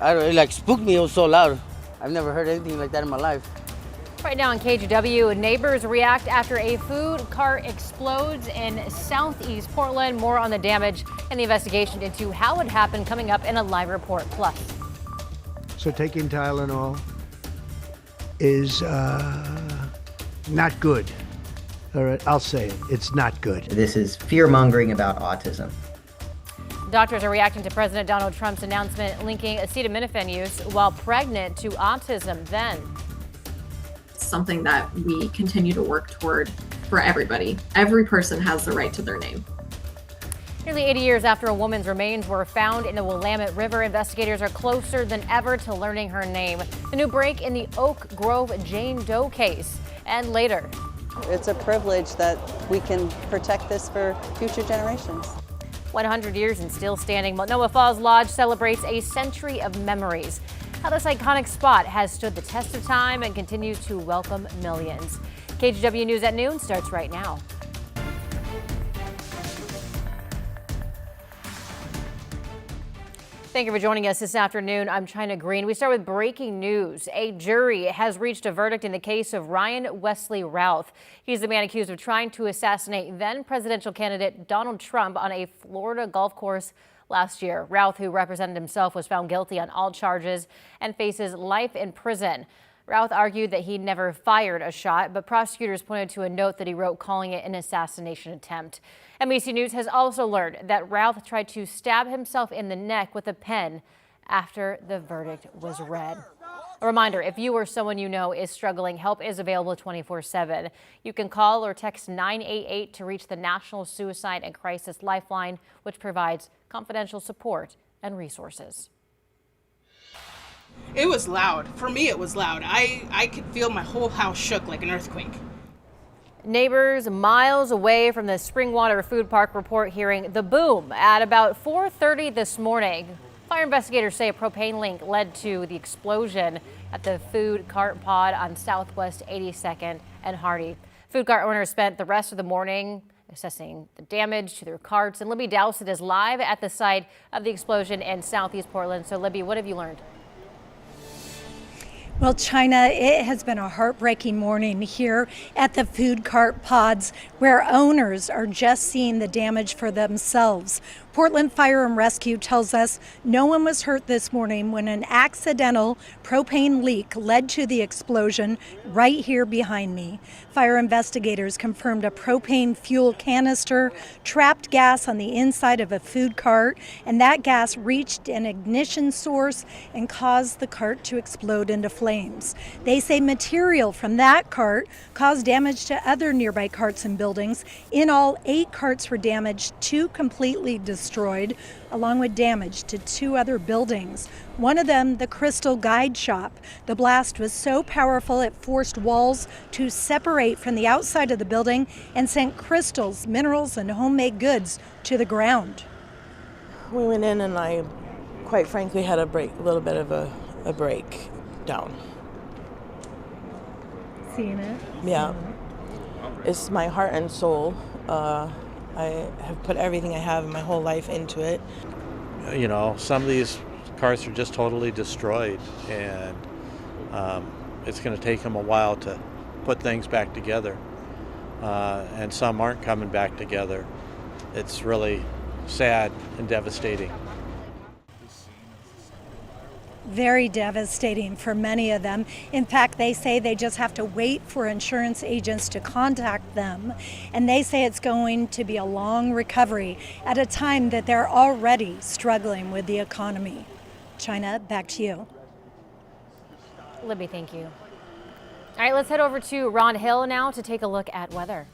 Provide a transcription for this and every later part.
It like spooked me. It was so loud. I've never heard anything like that in my life. Right now on KGW, neighbors react after a food cart explodes in southeast Portland. More on the damage and the investigation into how it happened coming up in a live report. Plus. So taking Tylenol is not good. All right, I'll say it. It's not good. This is fear-mongering about autism. Doctors are reacting to President Donald Trump's announcement linking acetaminophen use while pregnant to autism. Then. Something that we continue to work toward for everybody. Every person has the right to their name. Nearly 80 years after a woman's remains were found in the Willamette River, investigators are closer than ever to learning her name. The new break in the Oak Grove Jane Doe case. And later. It's a privilege that we can protect this for future generations. 100 years and still standing, Multnomah Falls Lodge celebrates a century of memories. How this iconic spot has stood the test of time and continues to welcome millions. KGW News at noon starts right now. Thank you for joining us this afternoon. I'm China Green. We start with breaking news. A jury has reached a verdict in the case of Ryan Wesley Routh. He's the man accused of trying to assassinate then presidential candidate Donald Trump on a Florida golf course last year. Routh, who represented himself, was found guilty on all charges and faces life in prison. Routh argued that he never fired a shot, but prosecutors pointed to a note that he wrote calling it an assassination attempt. NBC News has also learned that Routh tried to stab himself in the neck with a pen after the verdict was read. A reminder, if you or someone you know is struggling, help is available 24/7. You can call or text 988 to reach the National Suicide and Crisis Lifeline, which provides confidential support and resources. It was loud. For me, it was loud. I could feel my whole house shook like an earthquake. Neighbors miles away from the Springwater Food Park report hearing the boom at about 4:30 this morning. Fire investigators say a propane leak led to the explosion at the food cart pod on Southwest 82nd and Hardy. Food cart owners spent the rest of the morning assessing the damage to their carts, and Libby Dowsett is live at the site of the explosion in Southeast Portland. So Libby, what have you learned? Well, China, it has been a heartbreaking morning here at the food cart pods where owners are just seeing the damage for themselves. Portland Fire and Rescue tells us no one was hurt this morning when an accidental propane leak led to the explosion right here behind me. Fire investigators confirmed a propane fuel canister trapped gas on the inside of a food cart, and that gas reached an ignition source and caused the cart to explode into flames. They say material from that cart caused damage to other nearby carts and buildings. In all, 8 carts were damaged, 2 completely destroyed, along with damage to 2 other buildings. One of them, the Crystal Guide Shop. The blast was so powerful it forced walls to separate from the outside of the building and sent crystals, minerals, and homemade goods to the ground. We went in and I, quite frankly, had a little bit of a breakdown. Seeing it? Yeah. It's my heart and soul. I have put everything I have in my whole life into it. You know, some of these cars are just totally destroyed, and it's going to take them a while to put things back together. And some aren't coming back together. It's really sad and devastating. Very devastating for many of them. In fact, they say they just have to wait for insurance agents to contact them. And they say it's going to be a long recovery at a time that they're already struggling with the economy. China, back to you. Libby, thank you. All right, let's head over to Ron Hill now to take a look at weather.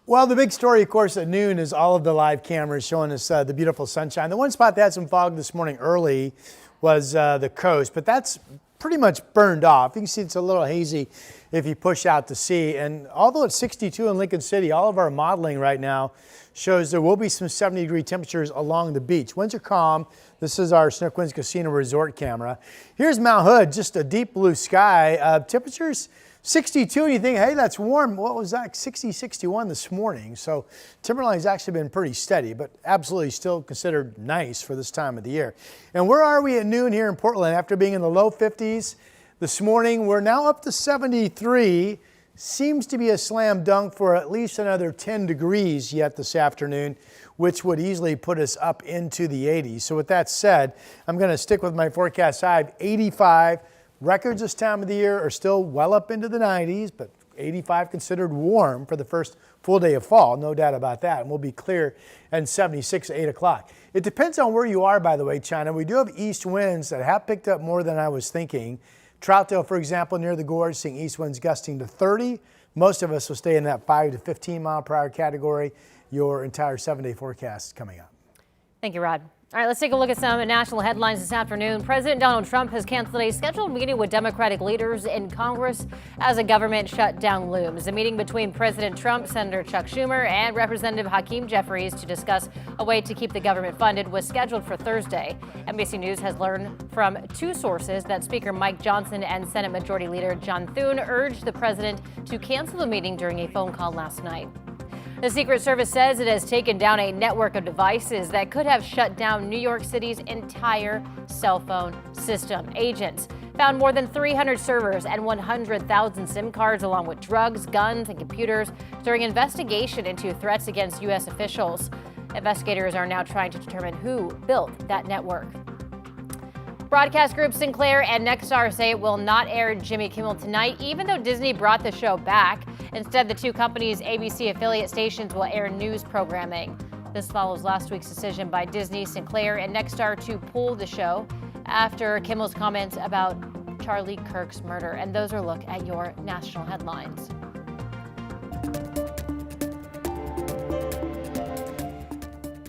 Well, the big story, of course, at noon is all of the live cameras showing us the beautiful sunshine. The one spot that had some fog this morning early was the coast, but that's pretty much burned off. You can see it's a little hazy if you push out to sea. And although it's 62 in Lincoln City, all of our modeling right now shows there will be some 70-degree temperatures along the beach. Winds are calm. This is our Snook Winds Casino Resort camera. Here's Mount Hood, just a deep blue sky. Temperatures 62, and you think, hey, that's warm. What was that? 60, 61 this morning. So timberline's actually been pretty steady, but absolutely still considered nice for this time of the year. And where are we at noon here in Portland? After being in the low 50s this morning, we're now up to 73. Seems to be a slam dunk for at least another 10 degrees yet this afternoon, which would easily put us up into the 80s. So with that said, I'm going to stick with my forecast high of 85. Records this time of the year are still well up into the 90s, but 85 considered warm for the first full day of fall, no doubt about that. And we'll be clear and 76 at 8 o'clock. It depends on where you are, by the way, China. We do have east winds that have picked up more than I was thinking. Troutdale, for example, near the gorge, seeing east winds gusting to 30. Most of us will stay in that 5 to 15 mile per hour category. Your entire 7-day forecast coming up. Thank you, Rod. All right, let's take a look at some national headlines this afternoon. President Donald Trump has canceled a scheduled meeting with Democratic leaders in Congress as a government shutdown looms. The meeting between President Trump, Senator Chuck Schumer, and Representative Hakeem Jeffries to discuss a way to keep the government funded was scheduled for Thursday. NBC News has learned from two sources that Speaker Mike Johnson and Senate Majority Leader John Thune urged the president to cancel the meeting during a phone call last night. The Secret Service says it has taken down a network of devices that could have shut down New York City's entire cell phone system. Agents found more than 300 servers and 100,000 SIM cards, along with drugs, guns, and computers during investigation into threats against U.S. officials. Investigators are now trying to determine who built that network. Broadcast group Sinclair and Nexstar say it will not air Jimmy Kimmel Tonight, even though Disney brought the show back. Instead, the two companies' ABC affiliate stations will air news programming. This follows last week's decision by Disney, Sinclair, and Nexstar to pull the show after Kimmel's comments about Charlie Kirk's murder. And those are a look at your national headlines.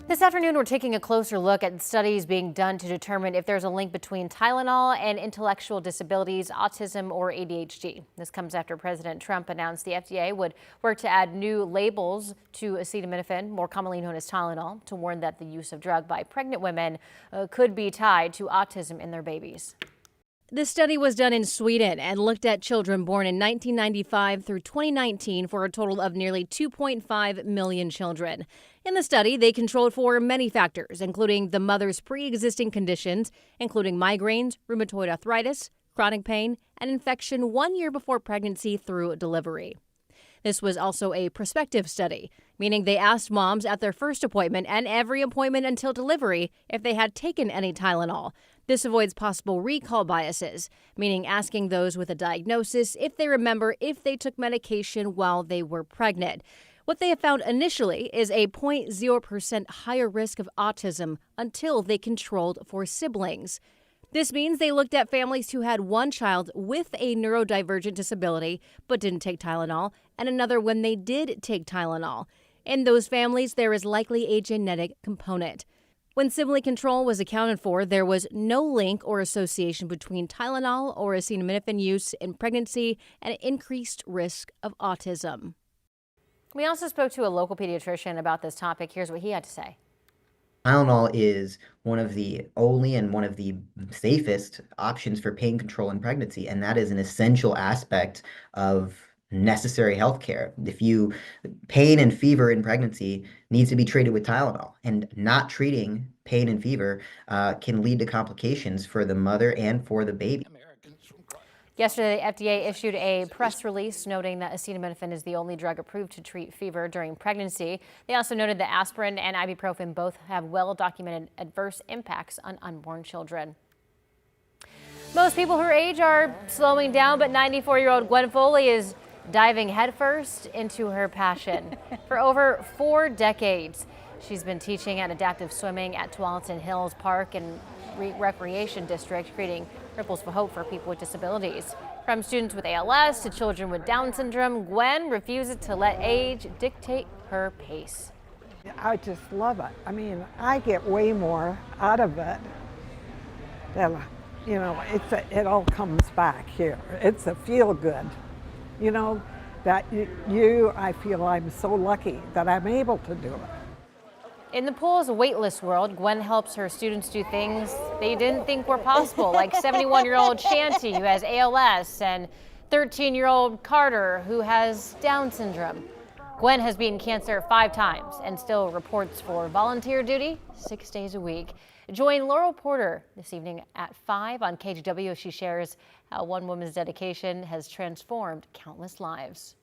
This afternoon, we're taking a closer look at studies being done to determine if there's a link between Tylenol and intellectual disabilities, autism, or ADHD. This comes after President Trump announced the FDA would work to add new labels to acetaminophen, more commonly known as Tylenol, to warn that the use of drug by pregnant women could be tied to autism in their babies. This study was done in Sweden and looked at children born in 1995 through 2019 for a total of nearly 2.5 million children. In the study, they controlled for many factors, including the mother's pre-existing conditions, including migraines, rheumatoid arthritis, chronic pain, and infection 1 year before pregnancy through delivery. This was also a prospective study, meaning they asked moms at their first appointment and every appointment until delivery if they had taken any Tylenol. This avoids possible recall biases, meaning asking those with a diagnosis if they remember if they took medication while they were pregnant. What they have found initially is a 0.0% higher risk of autism until they controlled for siblings. This means they looked at families who had one child with a neurodivergent disability but didn't take Tylenol, and another when they did take Tylenol. In those families, there is likely a genetic component. When sibling control was accounted for, there was no link or association between Tylenol or acetaminophen use in pregnancy and an increased risk of autism. We also spoke to a local pediatrician about this topic. Here's what he had to say. Tylenol is one of the only and one of the safest options for pain control in pregnancy, and that is an essential aspect of necessary health care. Pain and fever in pregnancy needs to be treated with Tylenol, and not treating pain and fever can lead to complications for the mother and for the baby. Yesterday, the FDA issued a press release noting that acetaminophen is the only drug approved to treat fever during pregnancy. They also noted that aspirin and ibuprofen both have well-documented adverse impacts on unborn children. Most people her age are slowing down, but 94-year-old Gwen Foley is diving headfirst into her passion. For over 4 decades, she's been teaching at adaptive swimming at Tualatin Hills Park and Recreation District, creating ripples of hope for people with disabilities. From students with ALS to children with Down syndrome, Gwen refuses to let age dictate her pace. I just love it. I mean, I get way more out of it than, it all comes back here. It's a feel good. That I feel I'm so lucky that I'm able to do it. In the pool's weightless world, Gwen helps her students do things they didn't think were possible, like 71-year-old Shanti, who has ALS, and 13-year-old Carter, who has Down syndrome. Gwen has beaten cancer 5 times and still reports for volunteer duty 6 days a week. Join Laurel Porter this evening at 5 on KGW as she shares how one woman's dedication has transformed countless lives.